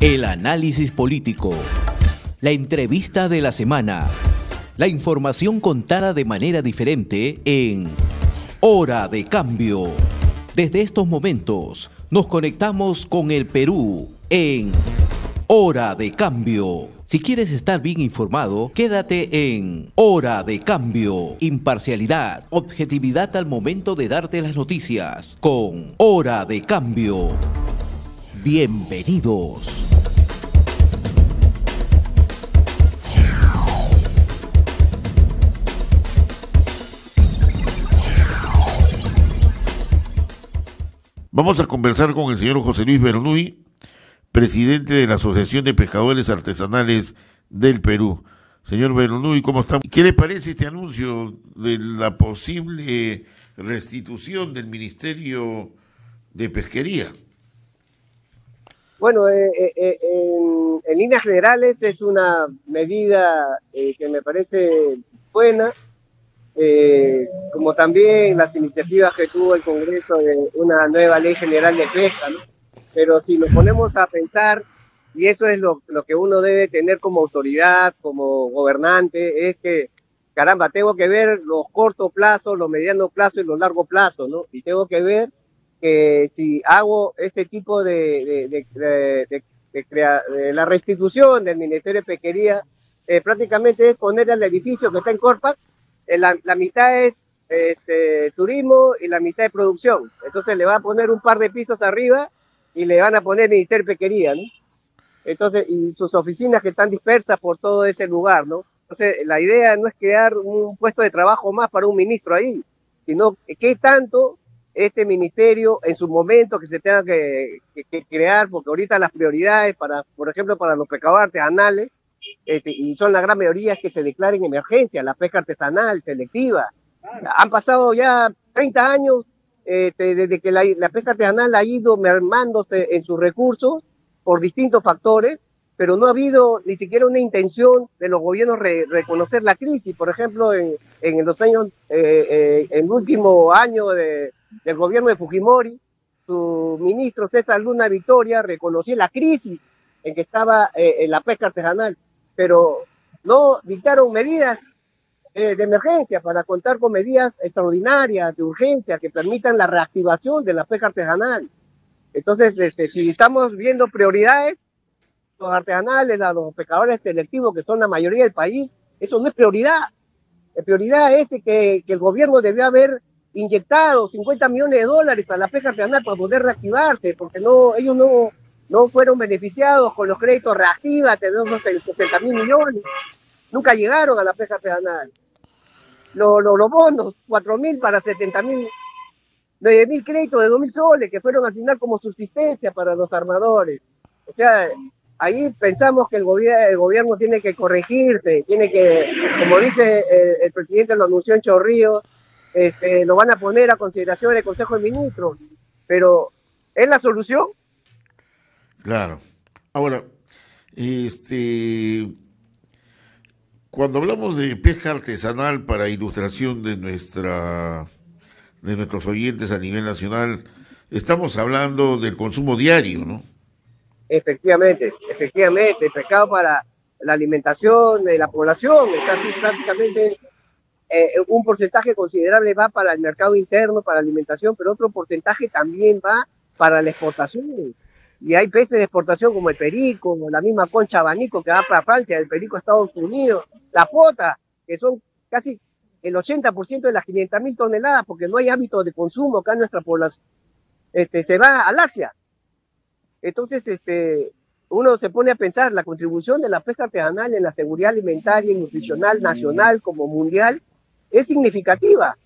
El análisis político, la entrevista de la semana, la información contada de manera diferente en Hora de Cambio. Desde estos momentos nos conectamos con el Perú en Hora de Cambio. Si quieres estar bien informado, quédate en Hora de Cambio. Imparcialidad, objetividad al momento de darte las noticias con Hora de Cambio. Bienvenidos. Vamos a conversar con el señor José Luis Bernuy, presidente de la Asociación de Pescadores Artesanales del Perú. Señor Bernuy, ¿cómo está? ¿Qué le parece este anuncio de la posible restitución del Ministerio de Pesquería? Bueno, en líneas generales es una medida que me parece buena, como también las iniciativas que tuvo el Congreso de una nueva ley general de pesca, ¿no? Pero si nos ponemos a pensar, y eso es lo que uno debe tener como autoridad, como gobernante, es que, caramba, tengo que ver los cortos plazos, los medianos plazos y los largos plazos, ¿no? Y tengo que ver que si hago este tipo de la restitución del Ministerio de Pesquería, prácticamente es poner al edificio que está en Corpac, la mitad es turismo y la mitad es producción. Entonces le va a poner un par de pisos arriba y le van a poner Ministerio de Pesquería, ¿no? Entonces, y sus oficinas que están dispersas por todo ese lugar, ¿no? Entonces, la idea no es crear un puesto de trabajo más para un ministro ahí, sino qué tanto este ministerio en su momento que se tenga que crear, porque ahorita las prioridades para, por ejemplo, para los pescadores artesanales, y son la gran mayoría, es que se declaren emergencia, la pesca artesanal, selectiva. Han pasado ya 30 años desde que la pesca artesanal ha ido mermándose en sus recursos por distintos factores, pero no ha habido ni siquiera una intención de los gobiernos reconocer la crisis. Por ejemplo, en los años, en el último año del gobierno de Fujimori, su ministro César Luna Victoria reconoció la crisis en que estaba la pesca artesanal, pero no dictaron medidas de emergencia para contar con medidas extraordinarias, de urgencia, que permitan la reactivación de la pesca artesanal. Entonces, si estamos viendo prioridades, los artesanales, a los pescadores selectivos, que son la mayoría del país, eso no es prioridad. La prioridad es que el gobierno debió haber inyectado 50 millones de dólares a la pesca artesanal para poder reactivarse, porque ellos no fueron beneficiados con los créditos reactiva, tenemos 60.000 millones, nunca llegaron a la pesca artesanal. Los bonos, 4.000 para 70.000, 9.000 créditos de 2.000 soles, que fueron al final como subsistencia para los armadores. O sea, ahí pensamos que el gobierno tiene que corregirse, tiene que, como dice el presidente, lo anunció en Chorrillos, lo van a poner a consideración del Consejo de Ministros, pero ¿es la solución? Claro. Ahora, cuando hablamos de pesca artesanal para ilustración de nuestros oyentes a nivel nacional, estamos hablando del consumo diario, ¿no? Efectivamente, el pescado para la alimentación de la población, casi prácticamente un porcentaje considerable va para el mercado interno, para la alimentación, pero otro porcentaje también va para la exportación. Y hay peces de exportación como el perico, la misma concha abanico que va para Francia, el perico a Estados Unidos, la pota, que son casi el 80% de las 500.000 toneladas, porque no hay hábitos de consumo acá en nuestra población, se va al Asia. Entonces, uno se pone a pensar, la contribución de la pesca artesanal en la seguridad alimentaria y nutricional nacional como mundial es significativa.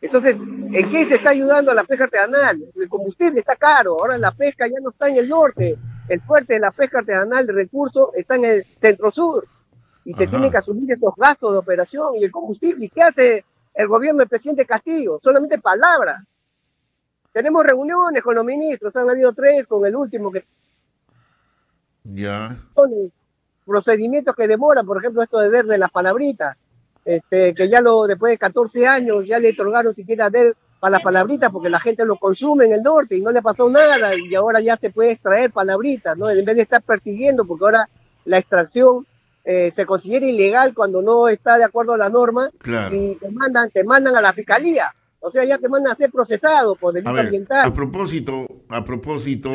Entonces, ¿en qué se está ayudando a la pesca artesanal? El combustible está caro, ahora la pesca ya no está en el norte, el fuerte de la pesca artesanal de recursos está en el centro-sur, y se tienen que asumir esos gastos de operación y el combustible. ¿Y qué hace el gobierno del presidente Castillo? Solamente palabras. Tenemos reuniones con los ministros, han habido 3, con el último que... Ya. Procedimientos que demoran, por ejemplo, esto de darle las palabritas, que ya después de 14 años ya le otorgaron siquiera para las palabritas, porque la gente lo consume en el norte y no le pasó nada, y ahora ya se puede extraer palabritas, ¿no? En vez de estar persiguiendo, porque ahora la extracción se considera ilegal cuando no está de acuerdo a la norma, Claro. y te mandan a la fiscalía. O sea, ya te mandan a ser procesado por delito A ver, ambiental. a propósito,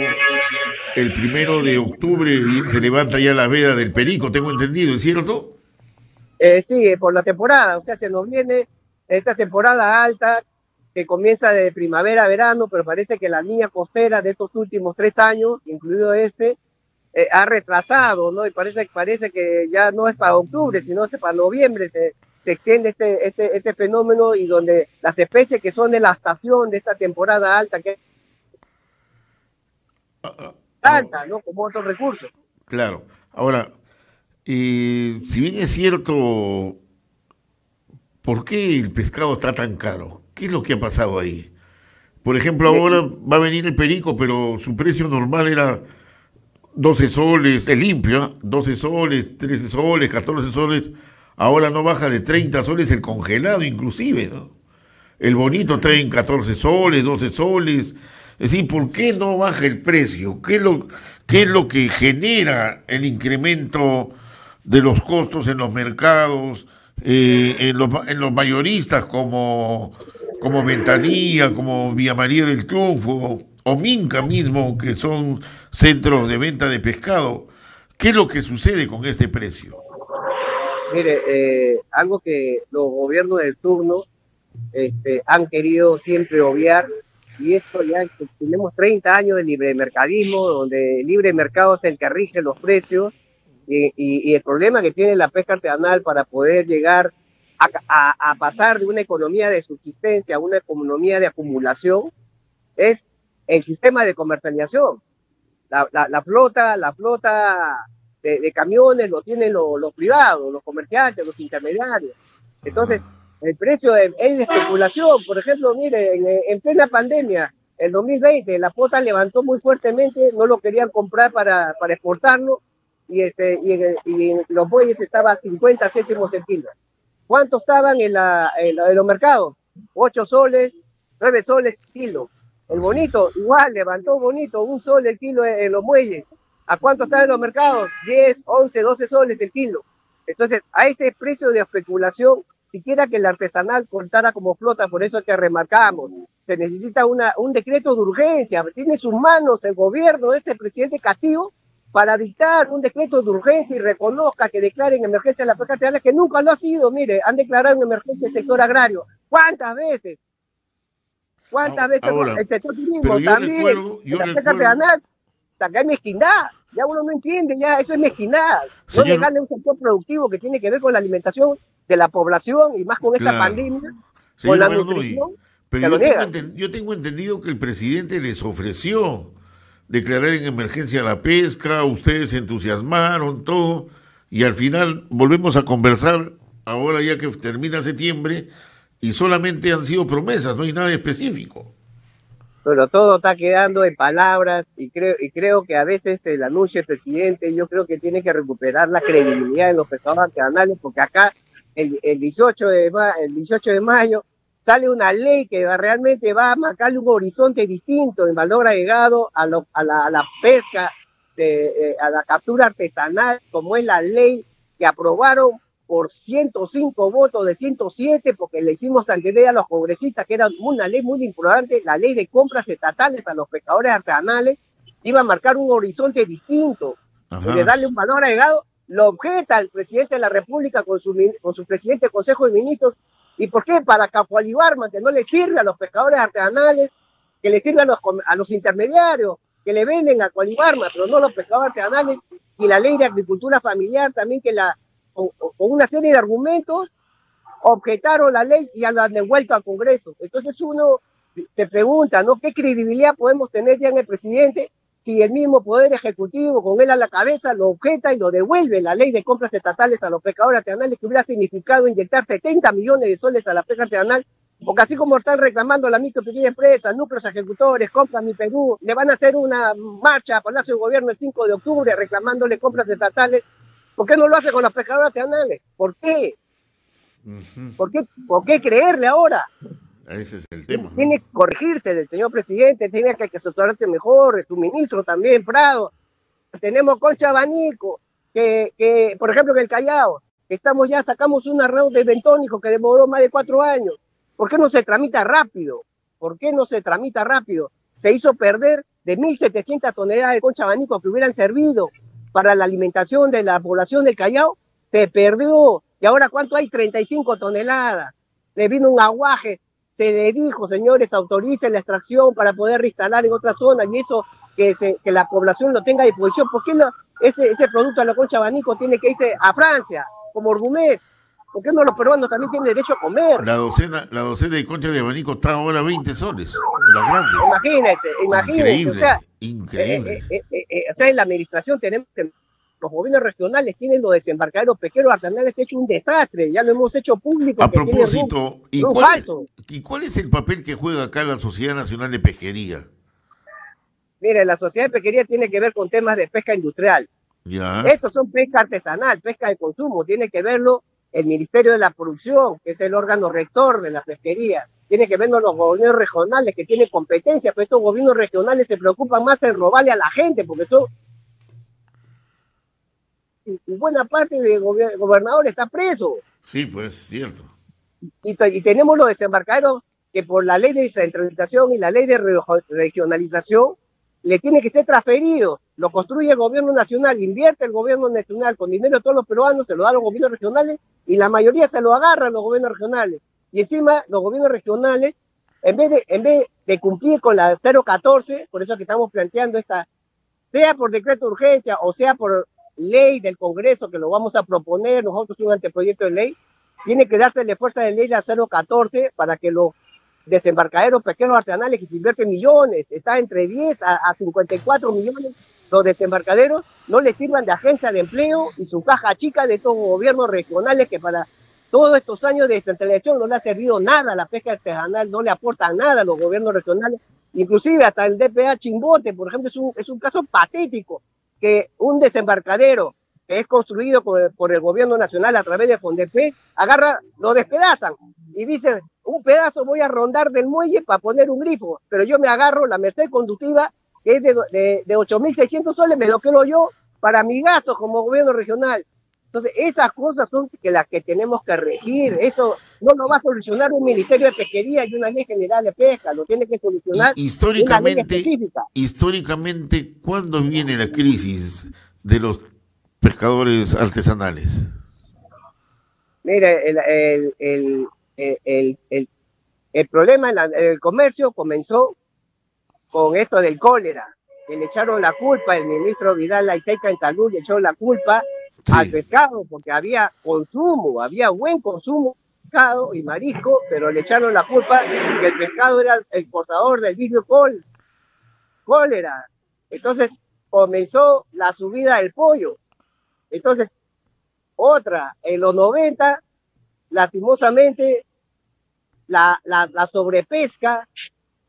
el 1 de octubre se levanta ya la veda del Perico, tengo entendido, ¿es cierto? Sí, por la temporada, o sea, se nos viene esta temporada alta que comienza de primavera a verano, pero parece que la línea costera de estos últimos 3 años, incluido ha retrasado, ¿no? Y parece que ya no es para octubre, sino es para noviembre, se extiende este fenómeno, y donde las especies que son de la estación de esta temporada alta, que es alta, ¿no? Como otros recursos. Claro. Ahora, si bien es cierto, ¿por qué el pescado está tan caro? ¿Qué es lo que ha pasado ahí? Por ejemplo, ahora va a venir el Perico, pero su precio normal era 12 soles, el limpio, ¿eh? 12 soles, 13 soles, 14 soles. Ahora no baja de 30 soles el congelado inclusive, ¿no? El bonito está en 14 soles, 12 soles. Es decir, ¿por qué no baja el precio? ¿Qué es lo que genera el incremento de los costos en los mercados, en los mayoristas como Ventanilla, como Villa María del Triunfo, o Minca mismo, que son centros de venta de pescado? ¿Qué es lo que sucede con este precio? Mire, algo que los gobiernos del turno han querido siempre obviar, y esto ya tenemos 30 años de libremercadismo, donde el libre mercado es el que rige los precios, y el problema que tiene la pesca artesanal para poder llegar a pasar de una economía de subsistencia a una economía de acumulación es el sistema de comercialización. La flota de camiones lo tienen los privados, los comerciantes, los intermediarios. Entonces, el precio es de especulación. Por ejemplo, mire, en plena pandemia, en 2020, la flota levantó muy fuertemente, no lo querían comprar para exportarlo, y en los bueyes estaba a 50 céntimos el kilo. ¿Cuánto estaban en los mercados? 8 soles, 9 soles el kilo. El bonito, igual, levantó bonito, 1 sol el kilo en los muelles. ¿A cuánto están en los mercados? 10, 11, 12 soles el kilo. Entonces, a ese precio de especulación, siquiera que el artesanal contara como flota, por eso es que remarcamos, se necesita un decreto de urgencia. Tiene en sus manos el gobierno de este presidente Castillo para dictar un decreto de urgencia y reconozca que declaren emergencia la pesca artesanal, que nunca lo ha sido. Mire, han declarado en emergencia el sector agrario. ¿Cuántas veces? ¿Cuántas veces? Ahora, el sector turismo también, la pesca artesanal, acá hay mezquindad. Ya uno no entiende, ya eso es mezquindad. No dejarle un sector productivo que tiene que ver con la alimentación de la población, y más con esta pandemia, con la nutrición. Pero yo tengo entendido que el presidente les ofreció declarar en emergencia la pesca, ustedes se entusiasmaron, todo, y al final volvemos a conversar, ahora ya que termina septiembre, y solamente han sido promesas, no hay nada específico. Pero todo está quedando en palabras, y creo que a veces el anuncio del presidente, yo creo que tiene que recuperar la credibilidad en los pescadores artesanales, porque acá el 18 de mayo sale una ley que realmente va a marcarle un horizonte distinto en valor agregado a la pesca, a la captura artesanal, como es la ley que aprobaron por 105 votos de 107, porque le hicimos entender a los congresistas que era una ley muy importante, la ley de compras estatales a los pescadores artesanales, iba a marcar un horizonte distinto, de darle un valor agregado. Lo objeta el presidente de la República con su presidente del Consejo de Ministros. ¿Y por qué? Para Cacualibarma, que no le sirve a los pescadores artesanales, que le sirve a los intermediarios, que le venden a Cualibarma, pero no a los pescadores artesanales. Y la ley de agricultura familiar también, que con una serie de argumentos objetaron la ley y ya la han devuelto al Congreso. Entonces uno se pregunta, ¿no? ¿Qué credibilidad podemos tener ya en el presidente si el mismo Poder Ejecutivo, con él a la cabeza, lo objeta y lo devuelve la ley de compras estatales a los pescadores artesanales, que hubiera significado inyectar 70 millones de soles a la pesca artesanal? Porque así como están reclamando la micro y pequeña empresa, núcleos ejecutores, Compras Mi Perú, le van a hacer una marcha a Palacio de Gobierno el 5 de octubre reclamándole compras estatales. ¿Por qué no lo hace con los pescadores artesanales? ¿Por qué? ¿Por qué creerle ahora? Ese es el tema. Tiene que corregirse el señor presidente, tiene que asesorarse mejor, su ministro también, Prado. Tenemos concha abanico, que por ejemplo en el Callao, sacamos una red de bentónico que demoró más de 4 años. ¿Por qué no se tramita rápido? ¿Por qué no se tramita rápido? Se hizo perder de 1.700 toneladas de concha abanico que hubieran servido para la alimentación de la población del Callao, se perdió. ¿Y ahora cuánto hay? 35 toneladas. Le vino un aguaje. Se le dijo, señores, autoricen la extracción para poder reinstalar en otras zonas y eso que la población lo tenga a disposición. ¿Por qué ese producto de la concha abanico tiene que irse a Francia como gourmet? ¿Por qué no los peruanos también tienen derecho a comer? La docena de conchas de abanico está ahora 20 soles, las grandes. Imagínense. Increíble, increíble. O sea, en la administración tenemos que los gobiernos regionales tienen los desembarcaderos pesqueros artesanales hecho un desastre, ya lo hemos hecho público. A propósito, ¿y cuál es el papel que juega acá la Sociedad Nacional de Pesquería? Mire, la Sociedad de Pesquería tiene que ver con temas de pesca industrial. Ya. Estos son pesca artesanal, pesca de consumo, tiene que verlo el Ministerio de la Producción, que es el órgano rector de la pesquería. Tiene que verlo los gobiernos regionales que tienen competencia, pero estos gobiernos regionales se preocupan más en robarle a la gente, porque son y buena parte de gobernador está preso. Sí, pues, cierto. Y tenemos los desembarcaderos que por la ley de descentralización y la ley de regionalización le tiene que ser transferido. Lo construye el gobierno nacional, invierte el gobierno nacional con dinero de todos los peruanos, se lo da a los gobiernos regionales y la mayoría se lo agarran los gobiernos regionales. Y encima los gobiernos regionales, en vez de cumplir con la 014, por eso es que estamos planteando sea por decreto de urgencia o sea por ley del Congreso, que lo vamos a proponer nosotros un anteproyecto de ley, tiene que darse la fuerza de ley la 014 para que los desembarcaderos pesqueros artesanales que se invierten millones, está entre 10 a 54 millones, los desembarcaderos no les sirvan de agencia de empleo y su caja chica de estos gobiernos regionales que para todos estos años de descentralización no le ha servido nada a la pesca artesanal, no le aporta nada a los gobiernos regionales, inclusive hasta el DPA Chimbote, por ejemplo, es un caso patético, que un desembarcadero que es construido por el gobierno nacional a través de Fondepes, lo despedazan y dicen, un pedazo voy a rondar del muelle para poner un grifo, pero yo me agarro la merced conductiva que es de 8.600 soles, me lo quedo yo para mis gastos como gobierno regional. Entonces, esas cosas son las que tenemos que regir. Eso no lo va a solucionar un Ministerio de Pesquería y una ley general de pesca, lo tiene que solucionar una ley específica. Históricamente, ¿cuándo viene la crisis de los pescadores artesanales? Mire, el problema en el comercio comenzó con esto del cólera, que le echaron la culpa, el ministro Vidal Laiseca en salud le echó la culpa al pescado, porque había buen consumo de pescado y marisco, pero le echaron la culpa que el pescado era el portador del virus cólera. Entonces comenzó la subida del pollo. Entonces, en los 90, lastimosamente, la sobrepesca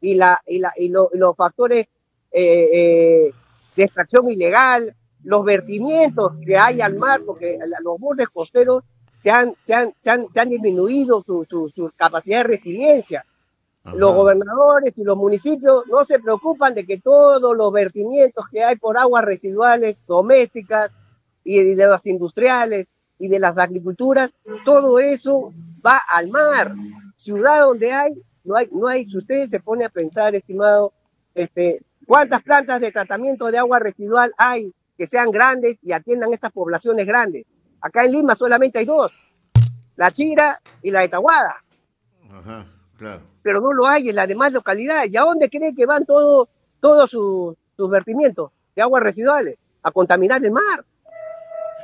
y los factores de extracción ilegal, los vertimientos que hay al mar, porque los bordes costeros se han disminuido su capacidad de resiliencia. Ajá. Los gobernadores y los municipios no se preocupan de que todos los vertimientos que hay por aguas residuales domésticas y de las industriales y de las agriculturas, todo eso va al mar. Ciudad donde no hay, si ustedes se pone a pensar, estimado, ¿cuántas plantas de tratamiento de agua residual hay que sean grandes y atiendan estas poblaciones grandes? Acá en Lima solamente hay 2, la Chira y la de Tahuada. Ajá, claro. Pero no lo hay en las demás localidades. ¿Y a dónde creen que van todos sus vertimientos de aguas residuales? A contaminar el mar.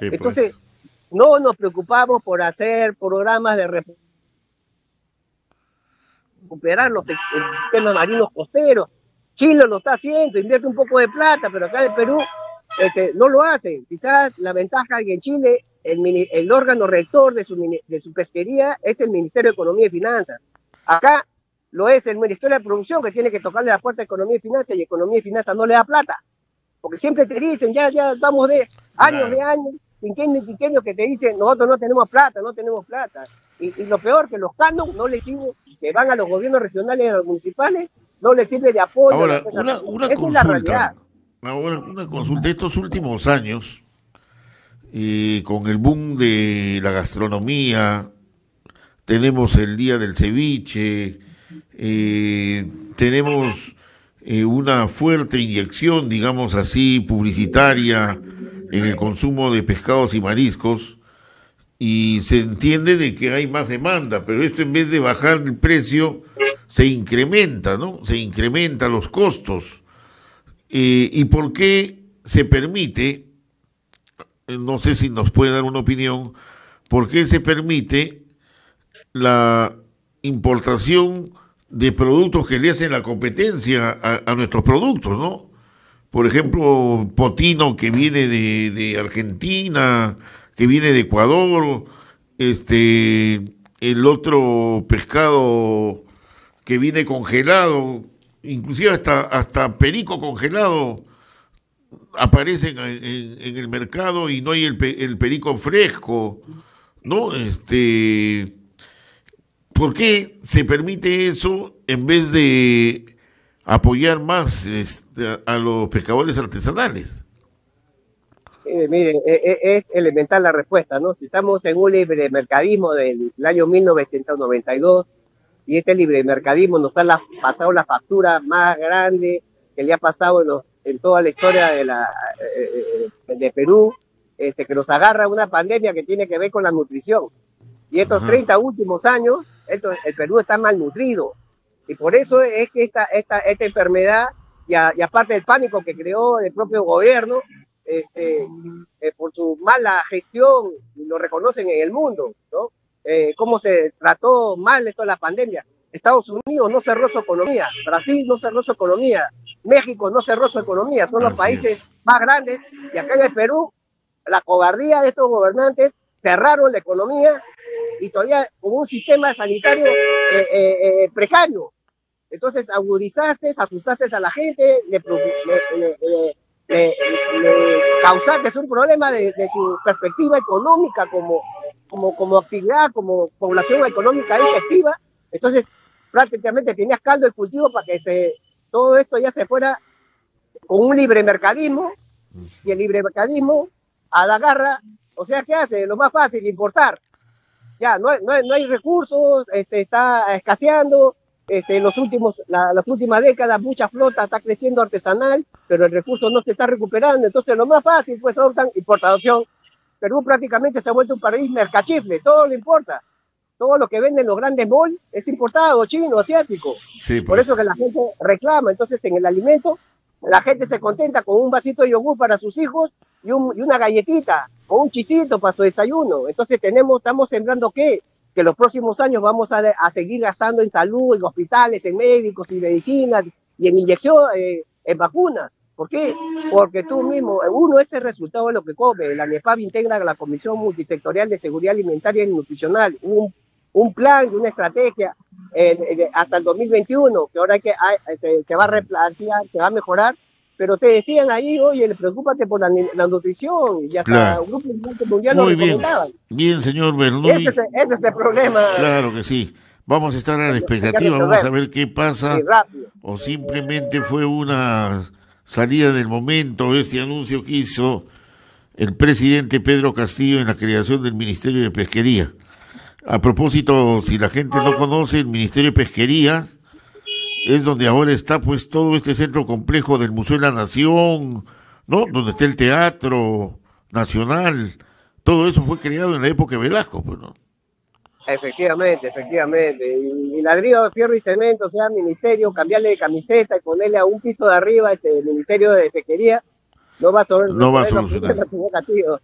Sí, entonces, pues, no nos preocupamos por hacer programas de recuperar los sistemas marinos costeros. Chile lo está haciendo, invierte un poco de plata, pero acá en Perú no lo hacen. Quizás la ventaja es que en Chile el órgano rector de su pesquería es el Ministerio de Economía y Finanzas. Acá lo es el Ministerio de Producción, que tiene que tocarle la puerta a Economía y Finanzas, y Economía y Finanzas no le da plata. Porque siempre te dicen, ya vamos de años, quinquenios que te dicen, nosotros no tenemos plata. Y lo peor, que los canon no les sirven, que van a los gobiernos regionales y a los municipales, no les sirve de apoyo. Ahora, una esa consulta, es la realidad. ahora, una consulta. Estos últimos años, con el boom de la gastronomía, tenemos el Día del Ceviche, tenemos una fuerte inyección, digamos así, publicitaria en el consumo de pescados y mariscos, y se entiende de que hay más demanda, pero esto en vez de bajar el precio, se incrementa, ¿no? Se incrementan los costos. ¿Y por qué se permite, no sé si nos puede dar una opinión, por qué se permite la importación de productos que le hacen la competencia a nuestros productos, ¿no? Por ejemplo, potino que viene de Argentina, que viene de Ecuador, el otro pescado que viene congelado, inclusive hasta perico congelado aparece en el mercado y no hay el perico fresco, ¿no? ¿Por qué se permite eso en vez de apoyar más a los pescadores artesanales? Mire, es elemental la respuesta, ¿no? Si estamos en un libre mercadismo del año 1992 y este libre mercadismo nos ha pasado la factura más grande que le ha pasado en toda la historia de Perú, que nos agarra una pandemia que tiene que ver con la nutrición. Y estos 30 últimos años, el Perú está malnutrido. Y por eso es que esta enfermedad, y aparte del pánico que creó el propio gobierno, por su mala gestión, lo reconocen en el mundo, ¿no? Cómo se trató mal esto de la pandemia. Estados Unidos no cerró su economía, Brasil no cerró su economía, México no cerró su economía, son los países más grandes, y acá en el Perú, la cobardía de estos gobernantes cerraron la economía y todavía con un sistema sanitario precario. Entonces agudizaste, asustaste a la gente, le causaste un problema de su perspectiva económica como actividad, como población económica efectiva. Entonces prácticamente tenías caldo de cultivo para que todo esto ya se fuera con un libre mercadismo, y el libre mercadismo a la garra, o sea, ¿qué hace? Lo más fácil, importar. Ya, no hay recursos, está escaseando, las últimas décadas mucha flota está creciendo artesanal, pero el recurso no se está recuperando, entonces lo más fácil, pues optan importación. Perú prácticamente se ha vuelto un país mercachifle, todo le importa. Todo lo que venden los grandes malls es importado, chino, asiático. Sí, pues. Por eso que la gente reclama. Entonces, en el alimento, la gente se contenta con un vasito de yogur para sus hijos y una galletita o un chisito para su desayuno. Entonces, estamos sembrando ¿qué? Que los próximos años vamos a seguir gastando en salud, en hospitales, en médicos y medicinas y en inyección, en vacunas. ¿Por qué? Porque tú mismo, uno es el resultado de lo que come. La NEPAV integra la Comisión Multisectorial de Seguridad Alimentaria y Nutricional, un plan y una estrategia hasta el 2021, que ahora que va a replantear, que va a mejorar, pero te decían ahí, oye, preocúpate por la nutrición, y hasta claro. Un grupo mundial lo recomendaban. Bien, señor Bernoulli. Ese es el problema. Claro que sí. Vamos a estar a la expectativa, vamos a ver qué pasa, o simplemente fue una salida del momento, este anuncio que hizo el presidente Pedro Castillo en la creación del Ministerio de Pesquería. A propósito, si la gente no conoce, el Ministerio de Pesquería es donde ahora está pues todo este centro complejo del Museo de la Nación, ¿no? Donde está el Teatro Nacional. Todo eso fue creado en la época de Velasco, pues, ¿no? Efectivamente. Y ladrillo, fierro y cemento, o sea, ministerio, cambiarle de camiseta y ponerle a un piso de arriba Ministerio de Pesquería, no va a solucionar.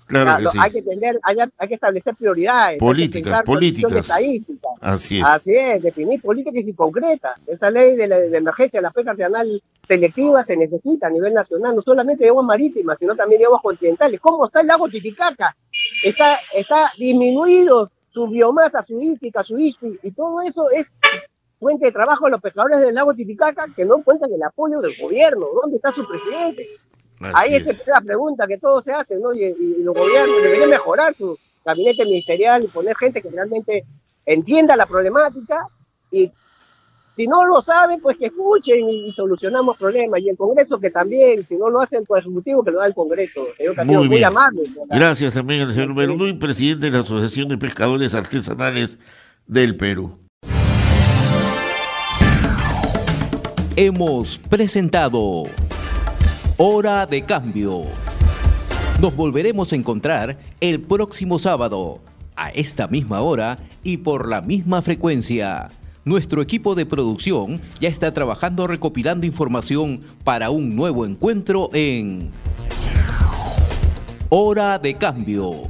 Claro, sí. Hay que establecer prioridades. Políticas. Así es, definir políticas y concretas. Esta ley de emergencia de la pesca artesanal selectiva se necesita a nivel nacional, no solamente de aguas marítimas, sino también de aguas continentales. ¿Cómo está el lago Titicaca? Está disminuido su biomasa, su hídrica, su ISPI, y todo eso es fuente de trabajo de los pescadores del lago Titicaca que no cuentan el apoyo del gobierno. ¿Dónde está su presidente? Ahí es la pregunta que todos se hacen, ¿no? Y los gobiernos deberían mejorar su gabinete ministerial y poner gente que realmente entienda la problemática y si no lo saben, pues que escuchen y solucionamos problemas. Y el Congreso que también, si no lo hace el Ejecutivo, que lo haga el Congreso. Señor Castillo, muy amable. Gracias también al señor Bernuy, presidente de la Asociación de Pescadores Artesanales del Perú. Hemos presentado Hora de Cambio. Nos volveremos a encontrar el próximo sábado, a esta misma hora y por la misma frecuencia. Nuestro equipo de producción ya está trabajando recopilando información para un nuevo encuentro en Hora de Cambio.